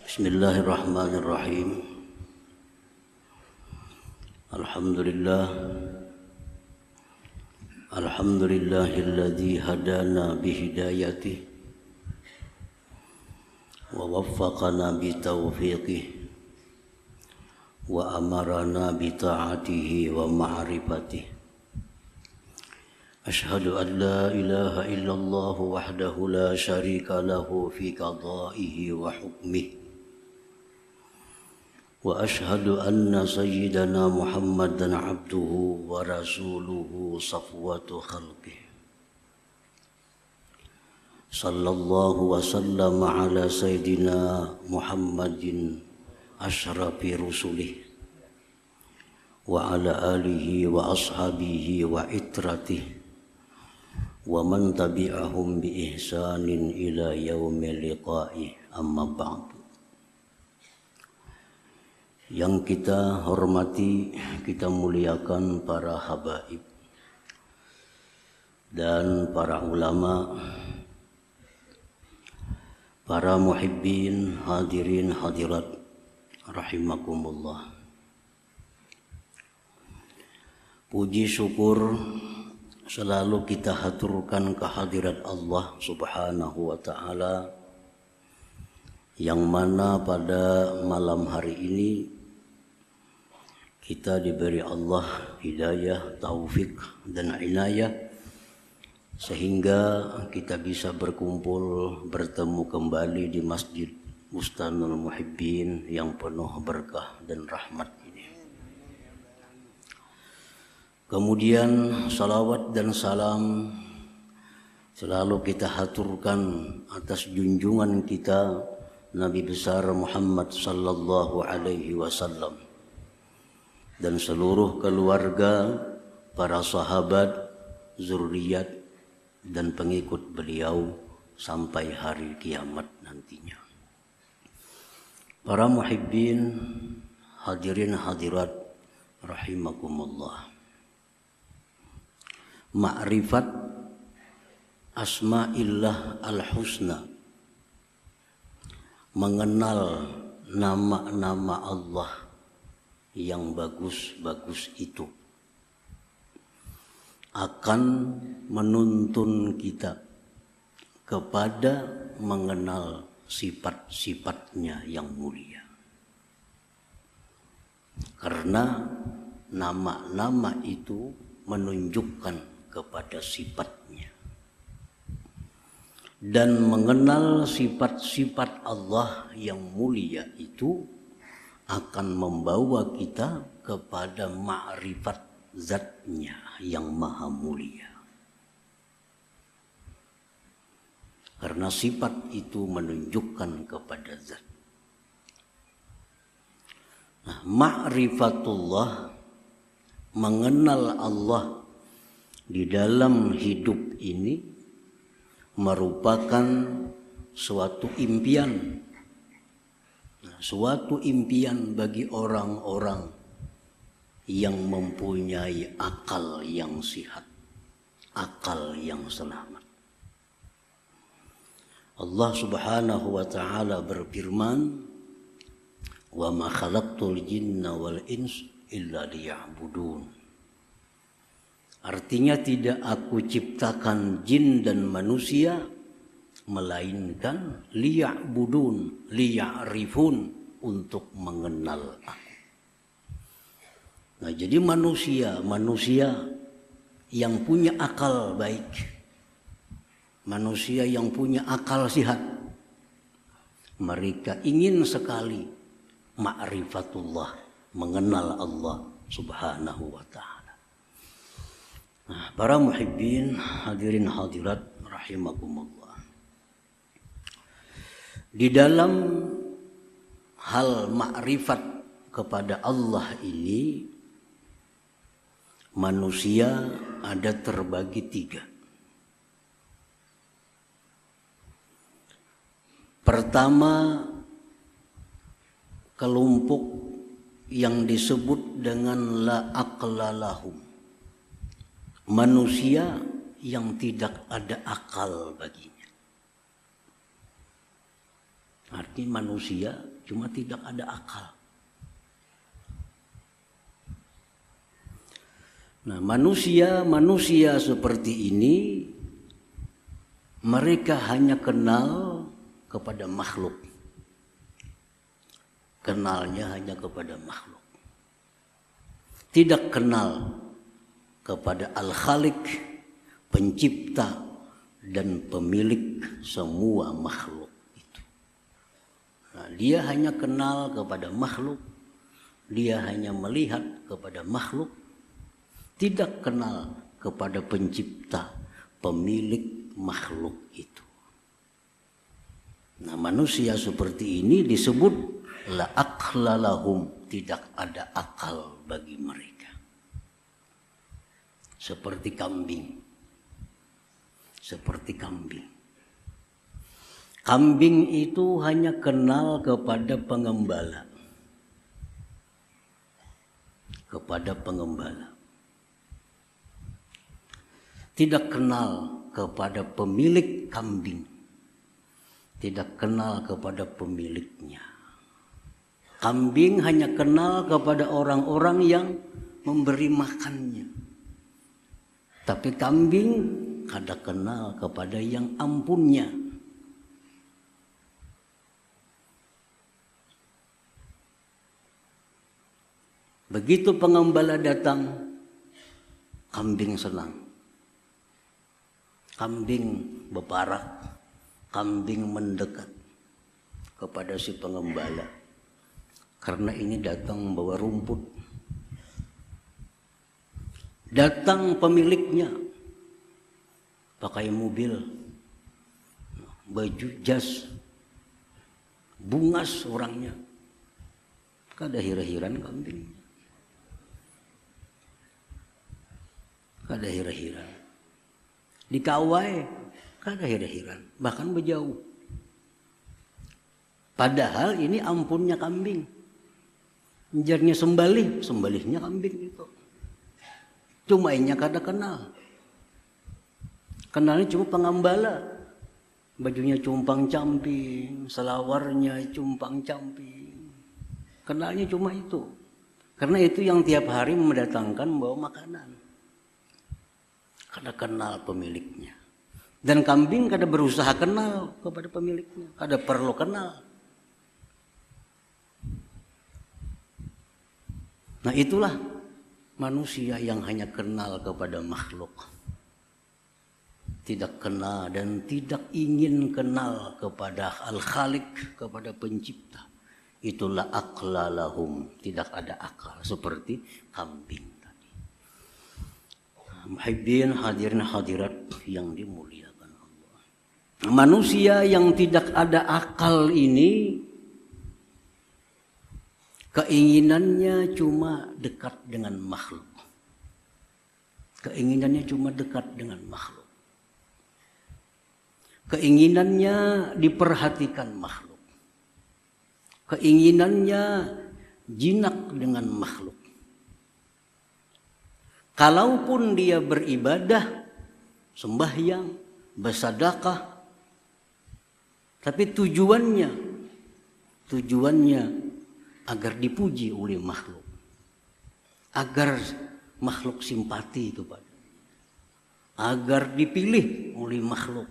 Bismillahirrahmanirrahim. Alhamdulillahilladzi hadana bihidayatihi wa waffaqana bitaufiqihi wa amarana bita'atihi wa ma'rifatihi. Ashhadu an la ilaha illallah wahdahu la syarika lahu fi qada'ihi wa hukmihi. Wa ashhadu anna sayyidana Muhammadan abduhu wa rasuluhu safwatu khalqihi. Sallallahu wa sallama ala sayyidina Muhammadin ashrafi rusulih wa ala alihi wa ashabihi wa itratihi wa man tabi'ahum bi ihsanin ila yaumil liqa'i, amma ba'du. Yang kita hormati, kita muliakan para habaib dan para ulama, para muhibbin, hadirin hadirat rahimakumullah. Puji syukur selalu kita haturkan kehadirat Allah Subhanahu wa ta'ala, yang mana pada malam hari ini kita diberi Allah hidayah, taufik dan inayah sehingga kita bisa berkumpul, bertemu kembali di Masjid Bustanul Muhibbin yang penuh berkah dan rahmat ini. Kemudian salawat dan salam selalu kita haturkan atas junjungan kita Nabi besar Muhammad sallallahu alaihi wasallam dan seluruh keluarga, para sahabat, zuriat dan pengikut beliau sampai hari kiamat nantinya. Para muhibbin, hadirin hadirat rahimakumullah. Ma'rifat asma'illah al-husna, mengenal nama-nama Allah yang bagus-bagus itu akan menuntun kita kepada mengenal sifat-sifatnya yang mulia. Karena nama-nama itu menunjukkan kepada sifatnya. Dan mengenal sifat-sifat Allah yang mulia itu akan membawa kita kepada ma'rifat zatnya yang maha mulia. Karena sifat itu menunjukkan kepada zat. Nah, ma'rifatullah, mengenal Allah di dalam hidup ini merupakan suatu impian. Suatu impian bagi orang-orang yang mempunyai akal yang sihat, akal yang selamat. Allah Subhanahu wa ta'ala berfirman, "Wa ma khalaqtul jinna wal ins illa liya'budun." Artinya tidak aku ciptakan jin dan manusia melainkan liya'budun, liya'rifun, untuk mengenal aku. Nah, jadi manusia yang punya akal baik, manusia yang punya akal sihat, mereka ingin sekali ma'rifatullah, mengenal Allah Subhanahu wa ta'ala. Nah, para muhibbin, hadirin hadirat rahimakumullah. Di dalam hal makrifat kepada Allah ini, manusia ada terbagi tiga. Pertama, kelompok yang disebut dengan la aqla lahum, manusia yang tidak ada akal baginya. Artinya manusia cuma tidak ada akal. Nah, manusia seperti ini, mereka hanya kenal kepada makhluk. Kenalnya hanya kepada makhluk. Tidak kenal kepada Al-Khaliq, pencipta dan pemilik semua makhluk itu. Nah, dia hanya kenal kepada makhluk, dia hanya melihat kepada makhluk, tidak kenal kepada pencipta, pemilik makhluk itu. Nah, manusia seperti ini disebut la aqla lahum, tidak ada akal bagi mereka. Seperti kambing. Seperti kambing. Kambing itu hanya kenal kepada pengembala. Kepada pengembala. Tidak kenal kepada pemilik kambing. Tidak kenal kepada pemiliknya. Kambing hanya kenal kepada orang-orang yang memberi makannya. Tapi kambing kada kenal kepada yang ampunnya. Begitu pengembala datang, kambing senang. Kambing berparak, kambing mendekat kepada si pengembala. Karena ini datang bawa rumput. Datang pemiliknya pakai mobil, baju jas, bungas orangnya. Kada hira-hiran kambing. Kada hira-hiran. Dikawai, kada hira-hiran, bahkan berjauh. Padahal ini ampunnya kambing. Jarnya sembalihnya kambing itu. Cuma inya kada kenal. Kenalnya cuma pengembala. Bajunya cumpang-camping, selawarnya cumpang-camping. Kenalnya cuma itu. Karena itu yang tiap hari mendatangkan bawa makanan. Kada kenal pemiliknya. Dan kambing kada berusaha kenal kepada pemiliknya. Kada perlu kenal. Nah, itulah manusia yang hanya kenal kepada makhluk. Tidak kenal dan tidak ingin kenal kepada Al-Khaliq, kepada pencipta. Itulah aqla lahum, tidak ada akal seperti kambing. Muhibbin hadirin hadirat yang dimuliakan Allah. Manusia yang tidak ada akal ini, keinginannya cuma dekat dengan makhluk. Keinginannya cuma dekat dengan makhluk. Keinginannya diperhatikan makhluk. Keinginannya jinak dengan makhluk. Kalaupun dia beribadah, sembahyang, bersedekah, tapi tujuannya agar dipuji oleh makhluk, agar makhluk simpati kepada, agar dipilih oleh makhluk.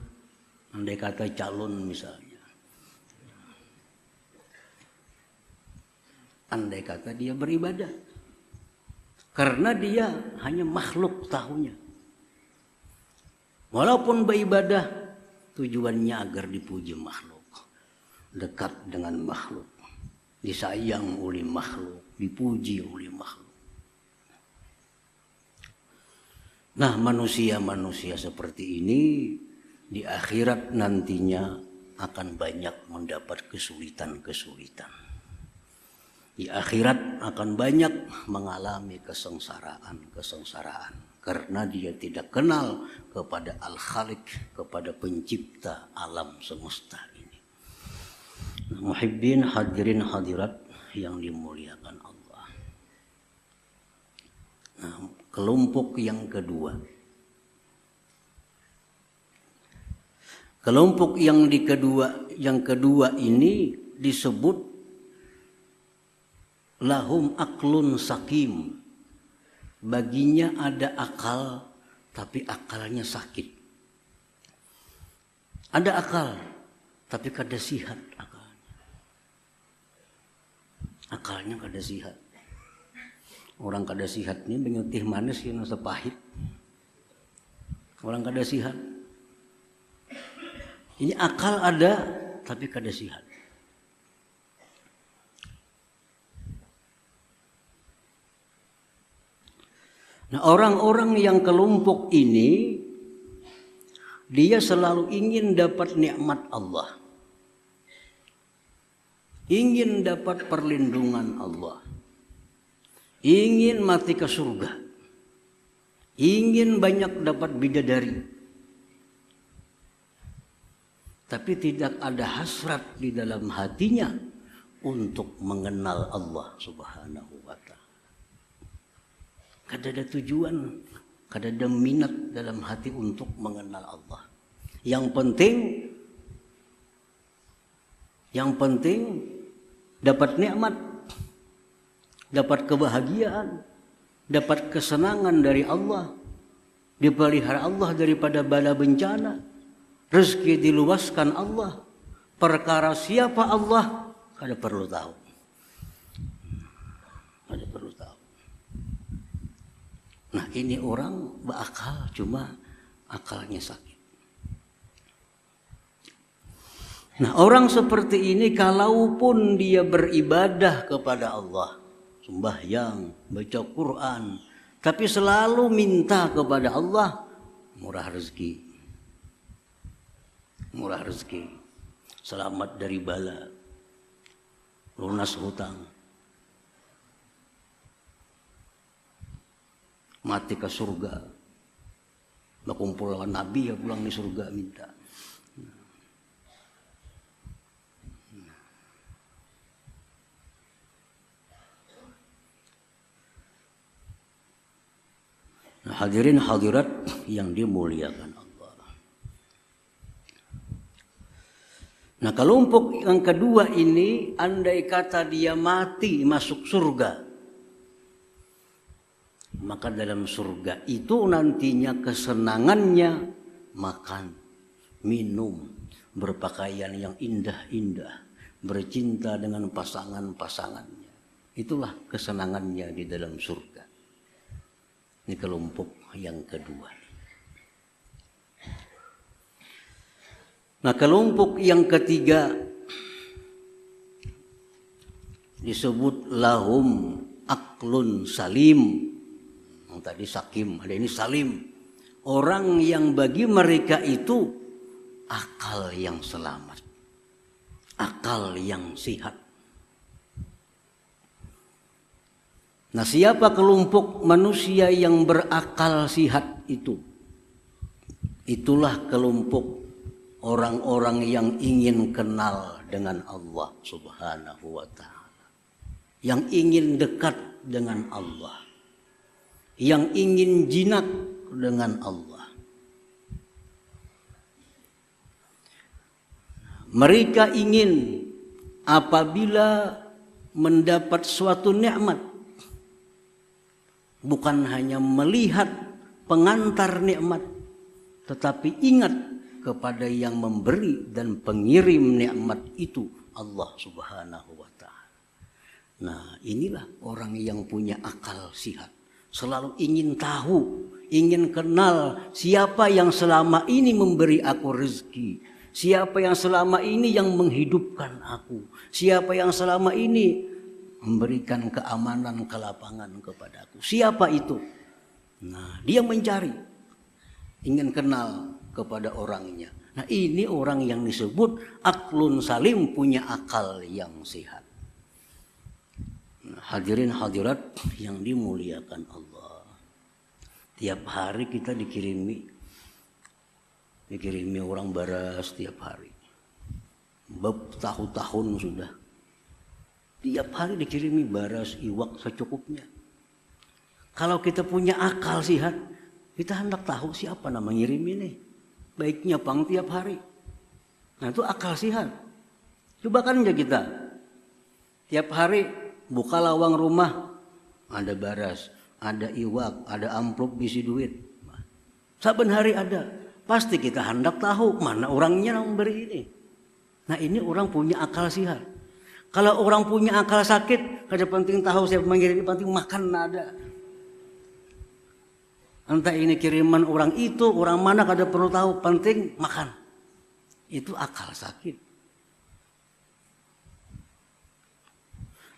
Andai kata calon misalnya, andai kata dia beribadah. Karena dia hanya makhluk tahunya. Walaupun beribadah, tujuannya agar dipuji makhluk. Dekat dengan makhluk. Disayang oleh makhluk. Dipuji oleh makhluk. Nah, manusia-manusia seperti ini di akhirat nantinya akan banyak mendapat kesulitan-kesulitan. Di akhirat akan banyak mengalami kesengsaraan karena dia tidak kenal kepada Al-Khaliq, kepada pencipta alam semesta ini. Muhibbin hadirin hadirat yang dimuliakan Allah. Nah, kelompok yang kedua. Kelompok yang kedua ini disebut lahum aklun sakim. Baginya ada akal, tapi akalnya sakit. Ada akal, tapi kada sihat akalnya. Akalnya kada sihat. Orang kada sihat ini menyutih manis yang sepahit. Orang kada sihat. Ini akal ada, tapi kada sihat. Nah, orang-orang yang kelompok ini, dia selalu ingin dapat nikmat Allah. Ingin dapat perlindungan Allah. Ingin mati ke surga. Ingin banyak dapat bidadari. Tapi tidak ada hasrat di dalam hatinya untuk mengenal Allah Subhanahu wa ta'ala. Kada ada tujuan, kada ada minat dalam hati untuk mengenal Allah. Yang penting dapat nikmat, dapat kebahagiaan, dapat kesenangan dari Allah, dipelihara Allah daripada bala bencana, rezeki diluaskan Allah, perkara siapa Allah kada perlu tahu. Kada perlu tahu. Nah, ini orang berakal, cuma akalnya sakit. Nah, orang seperti ini kalaupun dia beribadah kepada Allah, sembahyang, baca Quran, tapi selalu minta kepada Allah, murah rezeki. Murah rezeki. Selamat dari bala. Lunas hutang. Mati ke surga. Berkumpul dengan Nabi ya pulang di surga minta. Nah, hadirin hadirat yang dimuliakan Allah. Nah, kelompok yang kedua ini, andai kata dia mati masuk surga, maka dalam surga itu nantinya kesenangannya makan, minum, berpakaian yang indah-indah, bercinta dengan pasangan-pasangannya. Itulah kesenangannya di dalam surga. Ini kelompok yang kedua. Nah, kelompok yang ketiga disebut lahum aklun salim. Tadi sakim, ada ini salim. Orang yang bagi mereka itu akal yang selamat, akal yang sehat. Nah, siapa kelompok manusia yang berakal sehat itu? Itulah kelompok orang-orang yang ingin kenal dengan Allah Subhanahu wa ta'ala, yang ingin dekat dengan Allah, yang ingin jinak dengan Allah. Mereka ingin apabila mendapat suatu nikmat, bukan hanya melihat pengantar nikmat, tetapi ingat kepada yang memberi dan pengirim nikmat itu, Allah Subhanahu wa ta'ala. Nah, inilah orang yang punya akal sehat. Selalu ingin tahu, ingin kenal siapa yang selama ini memberi aku rezeki, siapa yang selama ini yang menghidupkan aku, siapa yang selama ini memberikan keamanan, kelapangan kepadaku. Siapa itu? Nah, dia mencari, ingin kenal kepada orangnya. Nah, ini orang yang disebut aklun salim, punya akal yang sehat. Hadirin hadirat yang dimuliakan Allah. Tiap hari kita dikirimi orang baras tiap hari. Bertahun-tahun sudah. Tiap hari dikirimi baras, iwak secukupnya. Kalau kita punya akal sehat, kita hendak tahu siapa nama ngirim ini. Baiknya pang tiap hari. Nah, itu akal sehat. Coba kan ya kita. Tiap hari buka lawang rumah, ada baras, ada iwak, ada amplop bisi duit. Saben hari ada. Pasti kita hendak tahu mana orangnya yang memberi ini. Nah ini orang punya akal sihat. Kalau orang punya akal sakit, kada penting tahu siapa mengirim, penting makan ada. Entah ini kiriman orang itu, orang mana kada perlu tahu, penting makan. Itu akal sakit.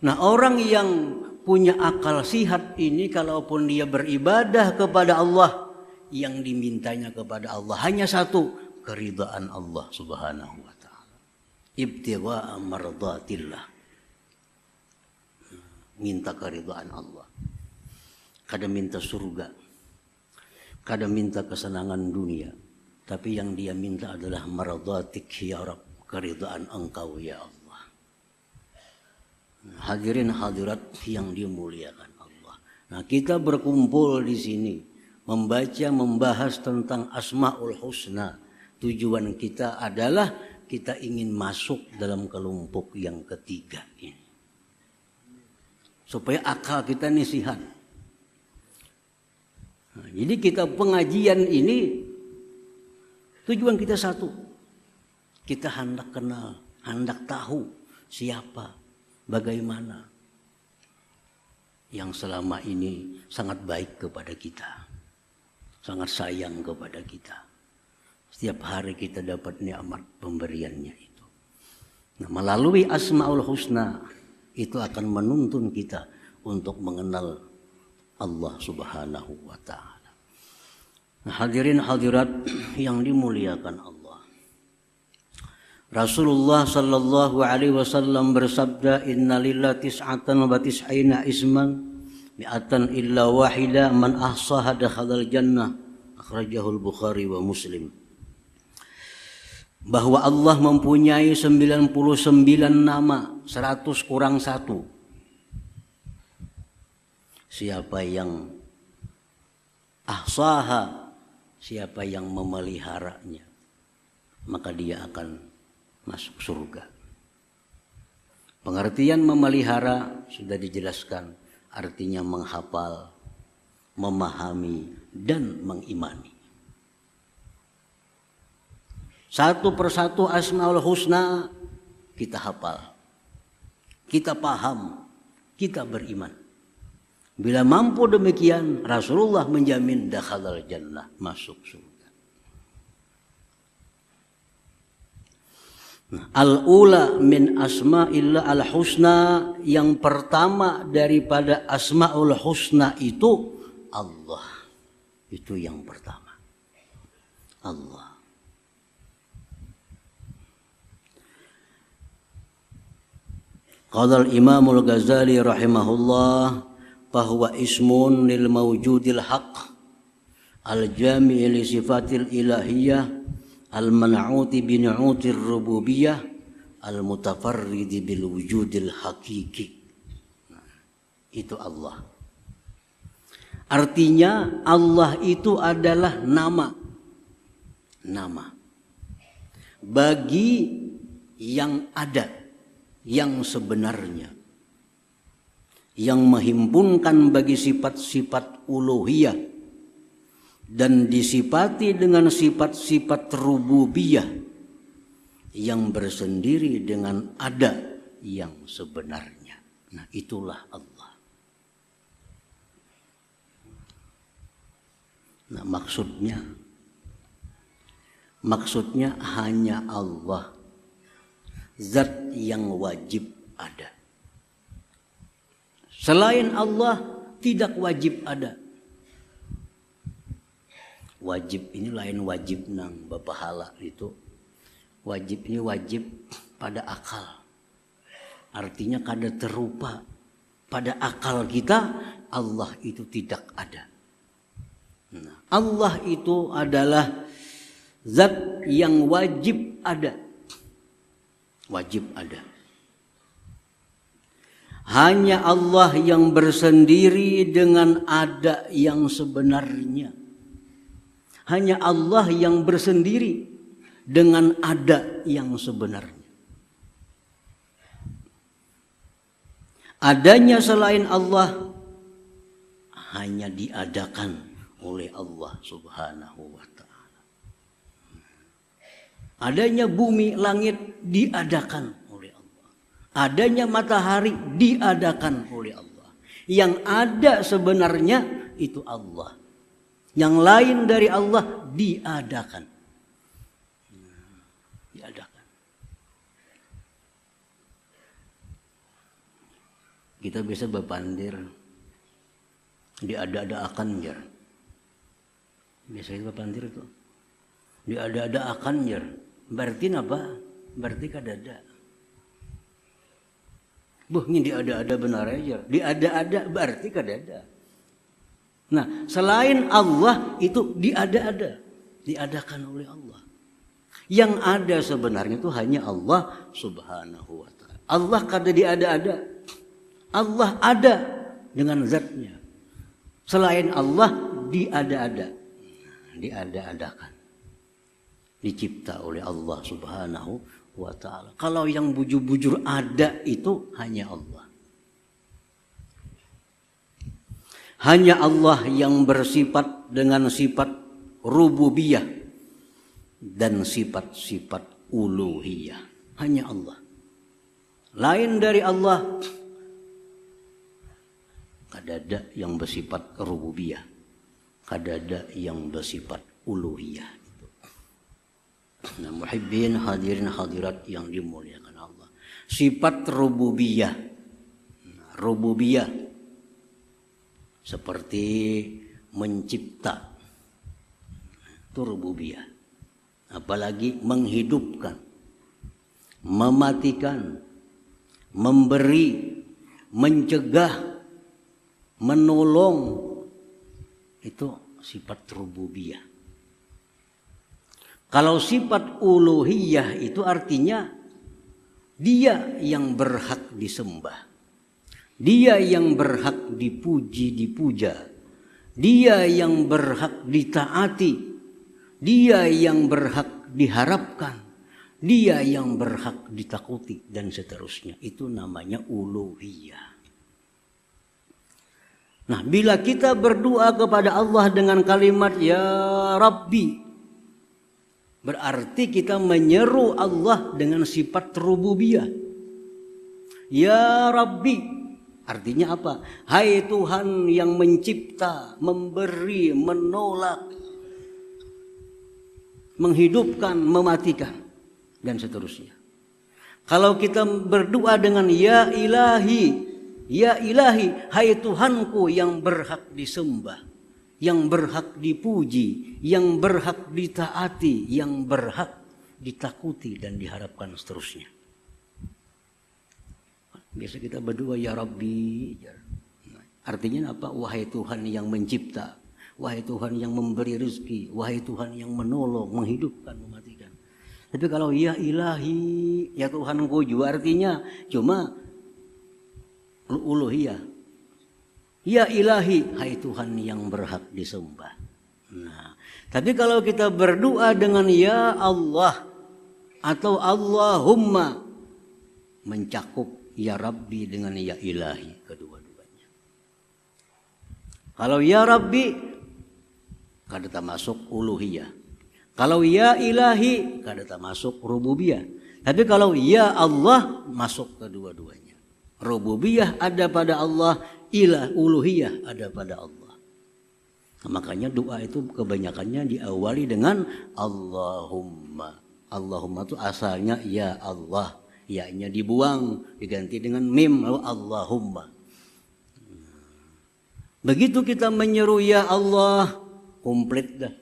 Nah orang yang punya akal sihat ini kalaupun dia beribadah kepada Allah, yang dimintanya kepada Allah hanya satu, keridhaan Allah Subhanahu wa taala. Ibtigha'a mardatillah. Minta keridhaan Allah. Kada minta surga. Kada minta kesenangan dunia, tapi yang dia minta adalah mardatik ya Rabb, keridhaan Engkau ya Allah. Hadirin hadirat yang dimuliakan Allah. Nah, kita berkumpul di sini membaca, membahas tentang Asmaul Husna. Tujuan kita adalah kita ingin masuk dalam kelompok yang ketiga ini. Supaya akal kita ini sehat. Nah, jadi kita pengajian ini tujuan kita satu. Kita hendak kenal, hendak tahu siapa, bagaimana yang selama ini sangat baik kepada kita. Sangat sayang kepada kita. Setiap hari kita dapat nikmat pemberiannya itu. Nah, melalui Asmaul Husna itu akan menuntun kita untuk mengenal Allah Subhanahu wa taala. Nah, hadirin hadirat yang dimuliakan Allah. Rasulullah sallallahu alaihi wasallam bersabda, "Innalillahi tis'atan wa tis'ina isman mi'atan illa wahida man ahsaha dakhalal jannah." Akhrajahul Bukhari wa Muslim. Bahwa Allah mempunyai 99 nama, 100 kurang 1. Siapa yang ahsaha, siapa yang memeliharanya, maka dia akan masuk surga. Pengertian memelihara sudah dijelaskan, artinya menghafal, memahami, dan mengimani. Satu persatu Asmaul Husna kita hafal, kita paham, kita beriman. Bila mampu demikian, Rasulullah menjamin dakhalal jannah, masuk surga. Al-ula min asma'illah al-husna, yang pertama daripada Asmaul Husna itu Allah. Itu yang pertama. Allah. Qala al-Imam al-Ghazali rahimahullah, bahwa ismun lil mawjudil haq al-jami' li sifatil ilahiyah al-man'uti bi nu'utir rububiyah al-mutafarridi bil wujudil hakiki. Itu Allah. Artinya Allah itu adalah nama. Nama. Bagi yang ada, yang sebenarnya. Yang menghimpunkan bagi sifat-sifat uluhiyah. Dan disifati dengan sifat-sifat rububiyah. Yang bersendiri dengan ada yang sebenarnya. Nah, itulah Allah. Nah, maksudnya hanya Allah, zat yang wajib ada. Selain Allah tidak wajib ada. Wajib ini lain wajib nang bapahala itu. Wajib ini wajib pada akal. Artinya kada terupa pada akal kita, Allah itu tidak ada. Nah, Allah itu adalah zat yang wajib ada. Wajib ada. Hanya Allah yang bersendiri dengan ada yang sebenarnya. Hanya Allah yang bersendiri dengan ada yang sebenarnya. Adanya selain Allah hanya diadakan oleh Allah Subhanahu wa ta'ala. Adanya bumi, langit diadakan oleh Allah. Adanya matahari diadakan oleh Allah. Yang ada sebenarnya itu Allah. Yang lain dari Allah diadakan. Diadakan. Kita bisa berpandir diada-adakan jar. Biasa itu berpandir itu. Diada-adakan jar. Berarti apa? Berarti kadada. Ini diada-ada benar aja. Diada-ada berarti kadada. Nah, selain Allah itu diada-ada, diadakan oleh Allah. Yang ada sebenarnya itu hanya Allah Subhanahu wa ta'ala. Allah kada diada-ada. Allah ada dengan zatnya. Selain Allah diada-ada. Diada-adakan. Dicipta oleh Allah Subhanahu wa ta'ala. Kalau yang bujur-bujur ada itu hanya Allah. Hanya Allah yang bersifat dengan sifat rububiyah dan sifat-sifat uluhiyah. Hanya Allah. Lain dari Allah kadada yang bersifat rububiyah, kadada yang bersifat uluhiyah. Nah, muhibbin hadirin hadirat yang dimuliakan Allah. Sifat rububiyah. Rububiyah seperti mencipta. Itu rububiyah. Apalagi menghidupkan, mematikan, memberi, mencegah, menolong, itu sifat rububiyah. Kalau sifat uluhiyah itu artinya dia yang berhak disembah, dia yang berhak dipuji, dipuja, dia yang berhak ditaati, dia yang berhak diharapkan, dia yang berhak ditakuti, dan seterusnya. Itu namanya uluhiyah. Nah, bila kita berdoa kepada Allah dengan kalimat Ya Rabbi, berarti kita menyeru Allah dengan sifat rububiyah. Ya Rabbi, artinya apa? Hai Tuhan yang mencipta, memberi, menolak, menghidupkan, mematikan, dan seterusnya. Kalau kita berdoa dengan Ya Ilahi, Ya ilahi, hai Tuhanku yang berhak disembah, yang berhak dipuji, yang berhak ditaati, yang berhak ditakuti dan diharapkan seterusnya. Biasa kita berdoa Ya Rabbi. Artinya apa? Wahai Tuhan yang mencipta, wahai Tuhan yang memberi rezeki, wahai Tuhan yang menolong, menghidupkan, mematikan. Tapi kalau Ya ilahi, ya Tuhanku juga artinya cuma uluhiyah. Ya ilahi, hai Tuhan yang berhak disembah. Nah, tapi kalau kita berdoa dengan Ya Allah atau Allahumma, mencakup Ya Rabbi dengan Ya ilahi kedua-duanya. Kalau Ya Rabbi kada termasuk uluhiyah. Kalau Ya ilahi kada termasuk rububiyah. Tapi kalau Ya Allah masuk kedua-duanya. Rububiyah ada pada Allah, uluhiyah ada pada Allah. Nah, makanya doa itu kebanyakannya diawali dengan Allahumma. Allahumma itu asalnya Ya Allah, ya-nya dibuang, diganti dengan mim, lalu Allahumma. Begitu kita menyeru Ya Allah, komplit dah.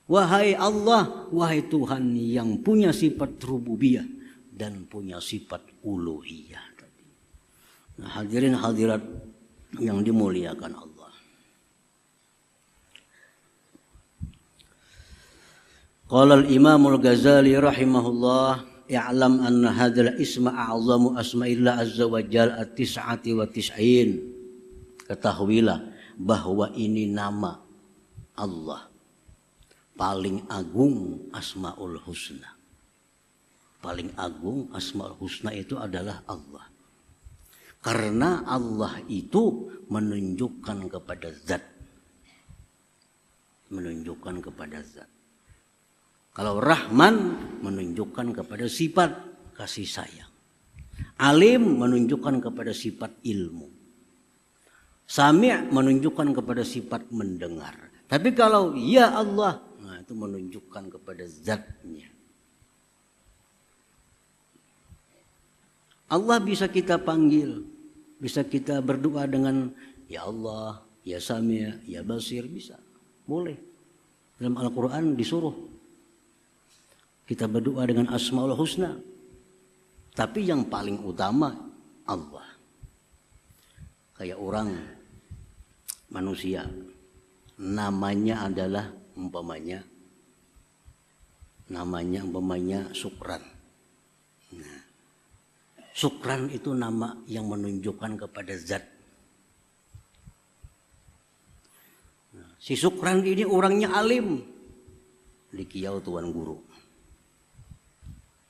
Wahai Allah, wahai Tuhan yang punya sifat rububiyah dan punya sifat uluhiyah. Nah, hadirin hadirat yang dimuliakan Allah. Qala al-Imam al-Ghazali rahimahullah, i'lam anna hadzal isma a'zamu asma'illah azza wa jalla at-tis'ati wa tis'in. Ketahuilah bahwa ini nama Allah paling agung Asmaul Husna. Paling agung Asmaul Husna itu adalah Allah. Karena Allah itu menunjukkan kepada zat. Menunjukkan kepada zat. Kalau Rahman menunjukkan kepada sifat kasih sayang. Alim menunjukkan kepada sifat ilmu. Sami' menunjukkan kepada sifat mendengar. Tapi kalau ya Allah, nah itu menunjukkan kepada zatnya. Allah bisa kita panggil, bisa kita berdoa dengan ya Allah, ya Sami', ya Basir, bisa. Boleh. Dalam Al-Quran disuruh kita berdoa dengan Asmaul Husna. Tapi yang paling utama Allah. Kayak orang manusia, namanya adalah umpamanya Sukran. Nah, Sukran itu nama yang menunjukkan kepada zat. Nah, si Sukran ini orangnya alim. Di Kiau Tuan Guru.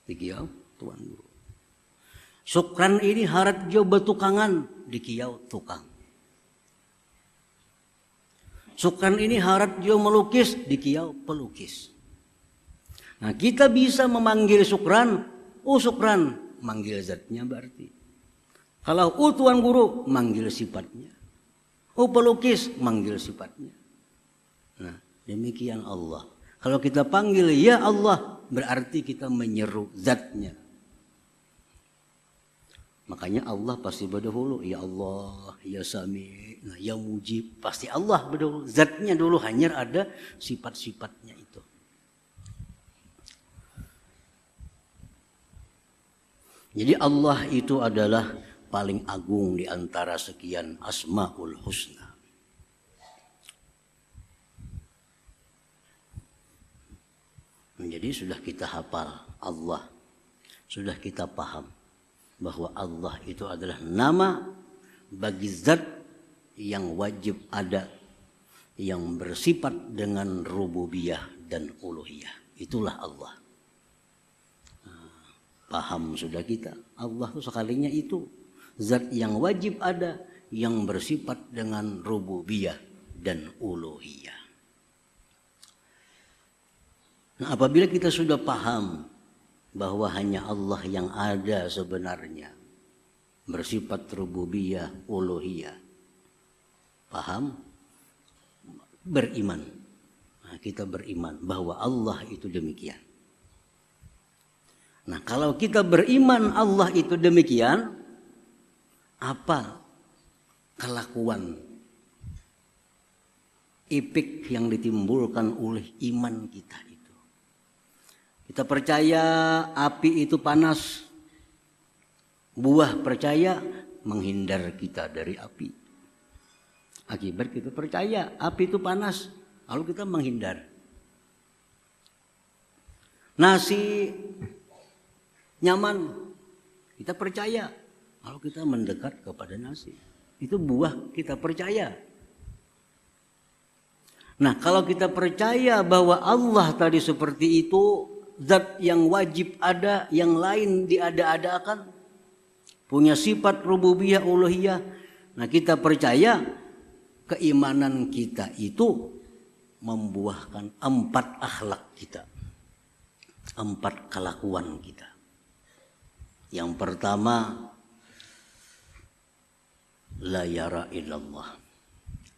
Di Kiau Tuan Guru. Sukran ini harat jo betukangan. Di Kiau tukang. Sukran ini harat jo melukis. Di Kiau pelukis. Nah, kita bisa memanggil Sukran. Oh Sukran. Manggil zatnya berarti. Kalau Tuan Guru, manggil sifatnya. Pelukis, manggil sifatnya. Nah, demikian Allah. Kalau kita panggil ya Allah, berarti kita menyeru zatnya. Makanya Allah pasti berdahulu, ya Allah, ya Sami', nah, ya Mujib. Pasti Allah berdahulu. Zatnya dulu, hanya ada sifat-sifatnya itu. Jadi Allah itu adalah paling agung di antara sekian Asmaul Husna. Jadi sudah kita hafal Allah. Sudah kita paham bahwa Allah itu adalah nama bagi zat yang wajib ada, yang bersifat dengan rububiyah dan uluhiyah. Itulah Allah. Paham sudah kita, Allah itu sekalinya itu zat yang wajib ada, yang bersifat dengan rububiyah dan uluhiyah. Nah, apabila kita sudah paham bahwa hanya Allah yang ada sebenarnya, bersifat rububiyah, uluhiyah, paham, beriman. Nah, kita beriman bahwa Allah itu demikian. Nah, kalau kita beriman Allah itu demikian, apa kelakuan ipik yang ditimbulkan oleh iman kita itu? Kita percaya api itu panas. Buah percaya menghindar kita dari api. Akibat kita percaya api itu panas, lalu kita menghindar. Nasi nyaman, kita percaya, kalau kita mendekat kepada nasi. Itu buah kita percaya. Nah, kalau kita percaya bahwa Allah tadi seperti itu, zat yang wajib ada, yang lain diada-adakan, punya sifat rububiyah, uluhiyah. Nah, kita percaya keimanan kita itu membuahkan 4 akhlak kita. 4 kelakuan kita. Yang pertama, la yara illallah.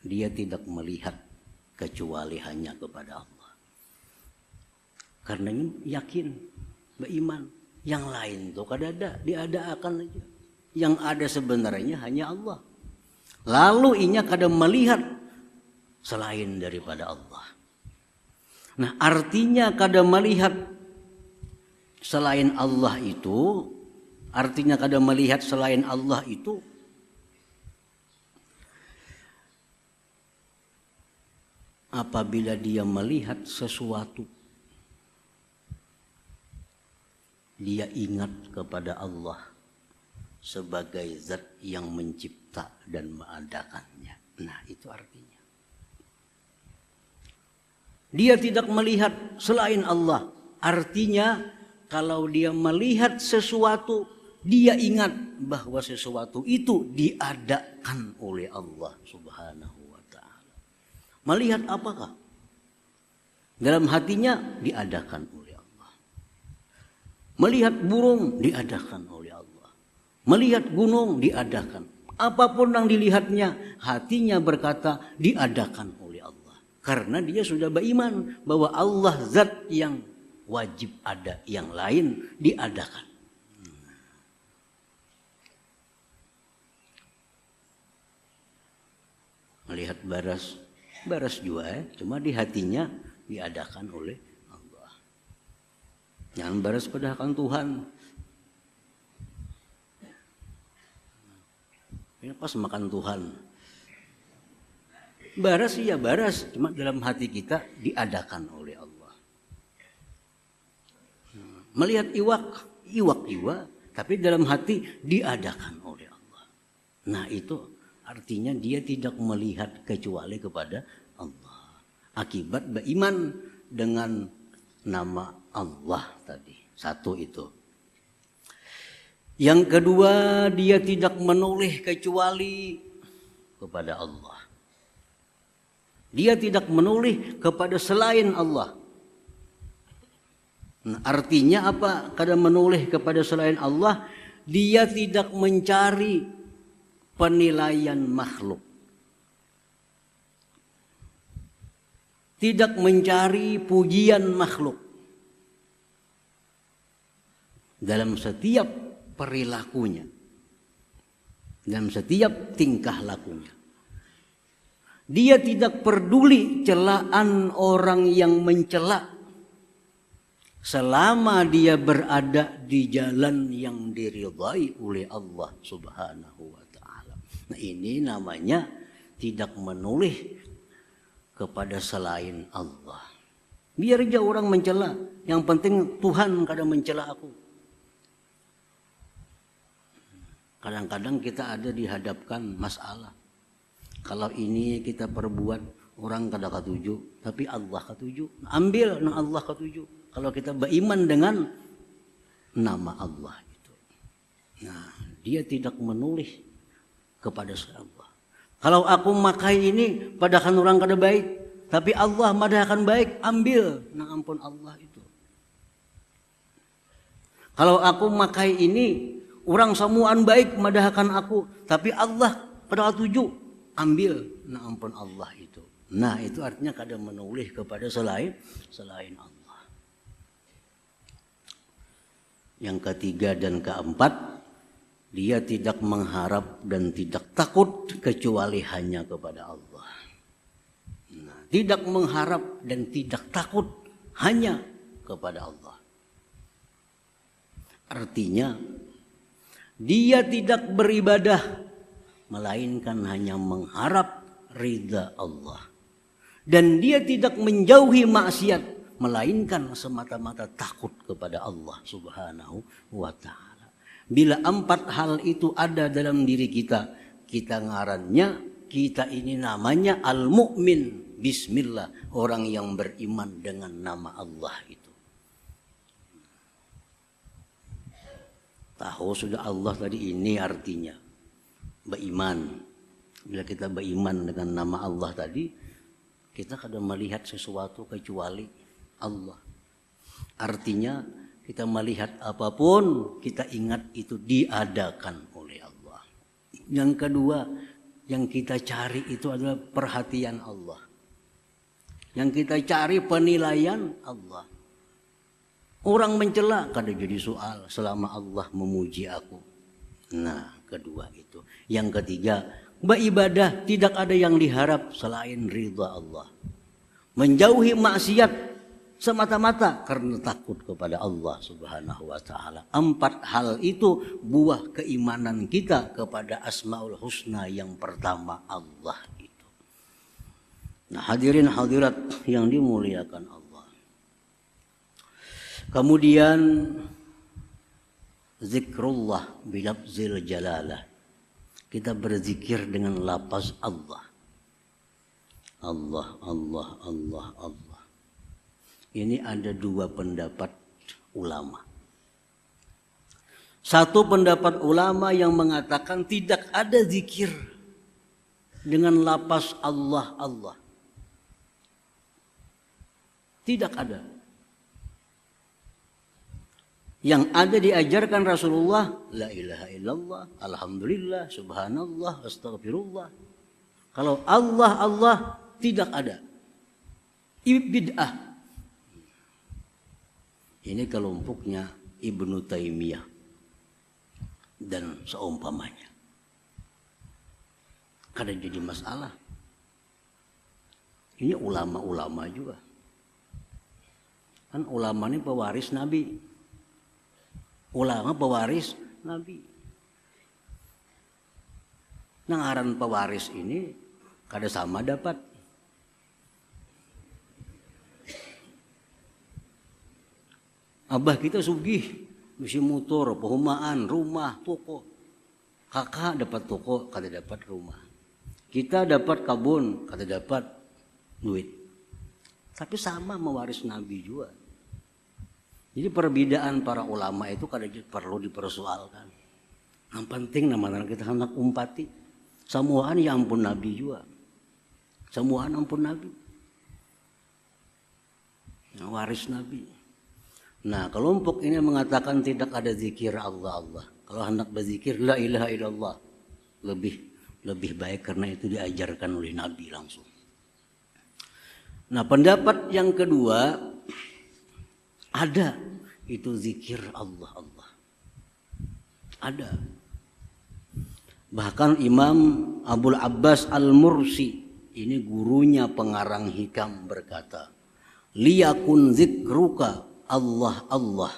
Dia tidak melihat kecuali hanya kepada Allah. Karena yakin, beriman. Yang lain tuh kadada, diada-akan aja. Yang ada sebenarnya hanya Allah. Lalu inya kada melihat selain daripada Allah. Nah, artinya kada melihat selain Allah itu, artinya kada melihat selain Allah itu apabila dia melihat sesuatu, dia ingat kepada Allah sebagai zat yang mencipta dan mengadakannya. Nah, itu artinya. Dia tidak melihat selain Allah. Artinya kalau dia melihat sesuatu dia ingat bahwa sesuatu itu diadakan oleh Allah Subhanahu wa taala. Melihat apakah? Dalam hatinya diadakan oleh Allah. Melihat burung diadakan oleh Allah. Melihat gunung diadakan. Apapun yang dilihatnya, hatinya berkata diadakan oleh Allah. Karena dia sudah beriman bahwa Allah zat yang wajib ada, yang lain diadakan. Melihat baras juga cuma di hatinya diadakan oleh Allah. Jangan baras padahal Tuhan. Ini pas makan Tuhan. Baras iya baras, cuma dalam hati kita diadakan oleh Allah. Melihat iwak juga, tapi dalam hati diadakan oleh Allah. Nah itu artinya dia tidak melihat kecuali kepada Allah. Akibat beriman dengan nama Allah tadi. Satu itu. Yang kedua, dia tidak menoleh kecuali kepada Allah. Dia tidak menoleh kepada selain Allah. Nah, artinya apa? Karena menoleh kepada selain Allah, dia tidak mencari penilaian makhluk. Tidak mencari pujian makhluk. Dalam setiap perilakunya. Dalam setiap tingkah lakunya. Dia tidak peduli celaan orang yang mencela. Selama dia berada di jalan yang diridhai oleh Allah Subhanahu wa taala. Nah, ini namanya tidak menoleh kepada selain Allah. Biar aja orang mencela, yang penting Tuhan kadang mencela aku. Kadang-kadang kita ada dihadapkan masalah. Kalau ini kita perbuat, orang kada ketuju, tapi Allah ketuju. Ambil nah Allah ketuju. Kalau kita beriman dengan nama Allah itu. Nah, dia tidak menoleh kepada Allah. Kalau aku makai ini padahal orang kada baik, tapi Allah madahkan baik, ambil. Nah ampun Allah itu. Kalau aku makai ini, orang semuaan baik madahkan aku, tapi Allah padahal tuju, ambil. Nah ampun Allah itu. Nah itu artinya kada menoleh kepada selain Allah. Yang ketiga dan keempat, dia tidak mengharap dan tidak takut kecuali hanya kepada Allah. Nah, tidak mengharap dan tidak takut hanya kepada Allah. Artinya, dia tidak beribadah melainkan hanya mengharap ridha Allah. Dan dia tidak menjauhi maksiat melainkan semata-mata takut kepada Allah Subhanahu wa taala. Bila 4 hal itu ada dalam diri kita, kita ngarannya, kita ini namanya al-mu'min. Bismillah, orang yang beriman dengan nama Allah itu. Tahu sudah Allah tadi, ini artinya beriman. Bila kita beriman dengan nama Allah tadi, kita kadang melihat sesuatu kecuali Allah. Artinya kita melihat apapun, kita ingat itu diadakan oleh Allah. Yang kedua, yang kita cari itu adalah perhatian Allah. Yang kita cari penilaian Allah. Orang mencela kada jadi soal selama Allah memuji aku. Nah, kedua itu. Yang ketiga, beribadah tidak ada yang diharap selain ridha Allah. Menjauhi maksiat semata-mata karena takut kepada Allah Subhanahu wa taala. 4 hal itu buah keimanan kita kepada Asmaul Husna yang pertama Allah itu. Nah, hadirin hadirat yang dimuliakan Allah. Kemudian zikrullah bilafzil jalalah. Kita berzikir dengan lafaz Allah. Allah, Allah, Allah, Allah. Ini ada 2 pendapat ulama. Satu pendapat ulama yang mengatakan tidak ada zikir dengan lapas Allah Allah. Tidak ada. Yang ada diajarkan Rasulullah, la ilaha illallah, alhamdulillah, subhanallah, astagfirullah. Kalau Allah Allah tidak ada. Bid'ah. Ini kelompoknya Ibnu Taimiyah dan seumpamanya. Kada jadi masalah. Ini ulama-ulama juga. Kan ulama ini pewaris Nabi. Ulama pewaris Nabi. Ngaran pewaris ini kada sama dapat. Abah kita sugih, mesti motor, perumahan, rumah, toko. Kakak dapat toko, kada dapat rumah. Kita dapat kabun, kada dapat duit. Tapi sama mewaris Nabi juga. Jadi perbedaan para ulama itu kada perlu dipersoalkan. Yang penting nama kita hendak umpati. Samuaan ya ampun Nabi juga. Samuaan ampun Nabi. Yang waris Nabi. Nah kelompok ini mengatakan tidak ada zikir Allah Allah. Kalau hendak berzikir la ilaha illallah. Lebih baik karena itu diajarkan oleh Nabi langsung. Nah pendapat yang kedua, ada itu zikir Allah Allah. Ada. Bahkan Imam Abul Abbas Al-Mursi, ini gurunya pengarang hikam, berkata, liyakun zikruka Allah Allah,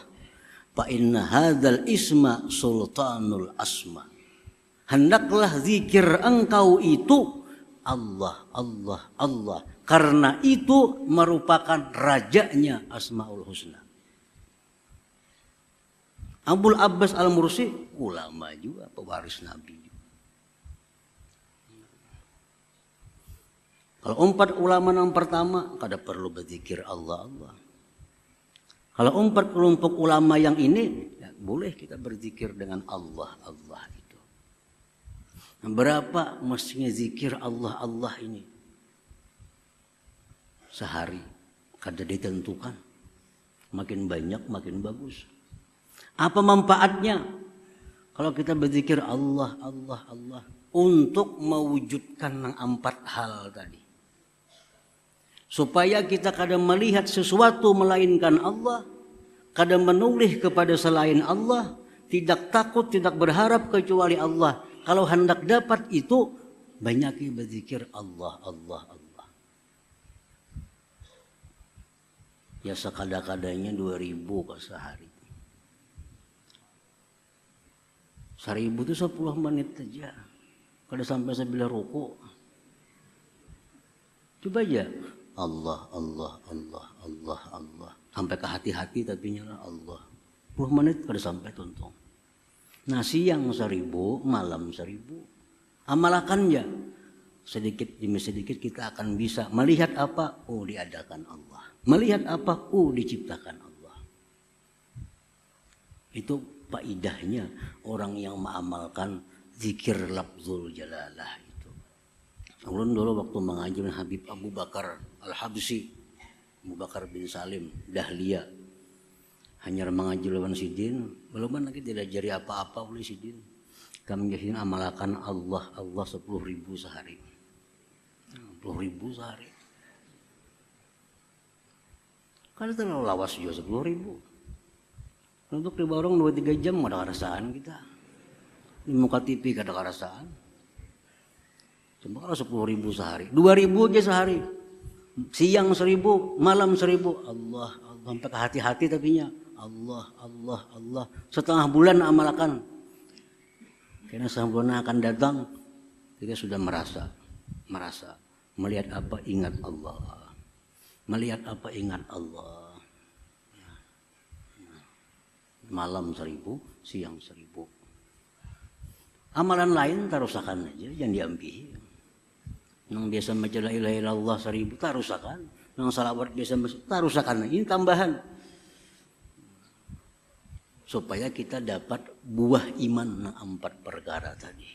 fa inna hadzal isma sultanul asma. Hendaklah zikir engkau itu Allah Allah Allah, karena itu merupakan rajanya Asmaul Husna. Abul Abbas Al-Mursi ulama juga, pewaris Nabi. Kalau 4 ulama yang pertama kada perlu berzikir Allah Allah. Kalau 4 kelompok ulama yang ini ya, boleh kita berzikir dengan Allah Allah itu. Nah, berapa mestinya zikir Allah Allah ini? Sehari kada ditentukan, makin banyak makin bagus. Apa manfaatnya kalau kita berzikir Allah Allah Allah untuk mewujudkan 4 hal tadi, supaya kita kada melihat sesuatu melainkan Allah, kada menoleh kepada selain Allah, tidak takut tidak berharap kecuali Allah. Kalau hendak dapat itu banyaki berzikir Allah Allah Allah. Ya sekada-kadanya 2000 ke sehari. 1000 itu 10 menit saja. Kada sampai 9 ruku. Coba aja. Allah Allah Allah Allah Allah. Sampai ke hati-hati tapi nyala Allah. 10 menit kada sampai tuntung. Nah siang 1000, malam 1000. Amalakan ya. Sedikit demi sedikit kita akan bisa melihat apa? Oh diadakan Allah. Melihat apa? Oh diciptakan Allah. Itu faedahnya orang yang mengamalkan zikir lafzul jalalah itu. Ulun dulu waktu mengaji dengan Habib Abu Bakar Al-Habsyi, Abu Bakar bin Salim Dahlia, hanya mengaji lawan sidin, belum lagi tidak jari apa-apa oleh sidin. Kami jadi amalkan Allah Allah 10.000 sehari. 10.000 sehari. Kan terlalu lawas juga 10.000. Untuk di warung 2-3 jam ada kerasaan kita. Di muka TV kada kerasaan. Cuma kalau 10.000 sehari, 2.000 aja sehari. Siang 1.000, malam 1.000. Allah Allah sampai ke hati-hati tapinya. Allah Allah Allah. Setengah bulan amalkan. Karena setengah akan datang, kita sudah merasa melihat apa ingat Allah, melihat apa ingat Allah. Malam 1.000, siang 1.000. Amalan lain tarusakan aja, jangan diambil. Yang biasa baca la ilaha illallah 1.000 tarusakan, yang salawat biasa tarusakan. Ini tambahan. supaya kita dapat buah iman 4 perkara tadi.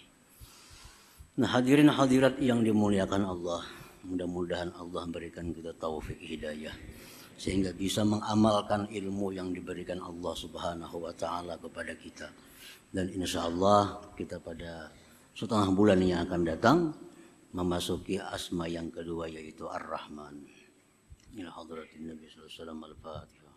Nah, hadirin hadirat yang dimuliakan Allah, mudah-mudahan Allah berikan kita taufik hidayah sehingga bisa mengamalkan ilmu yang diberikan Allah Subhanahu wa taala kepada kita. Dan insyaallah kita pada setengah bulan yang akan datang memasuki asma yang kedua yaitu Ar-Rahman. Ila hadratin Nabi sallallahu alaihi wasallam al-Fatihah.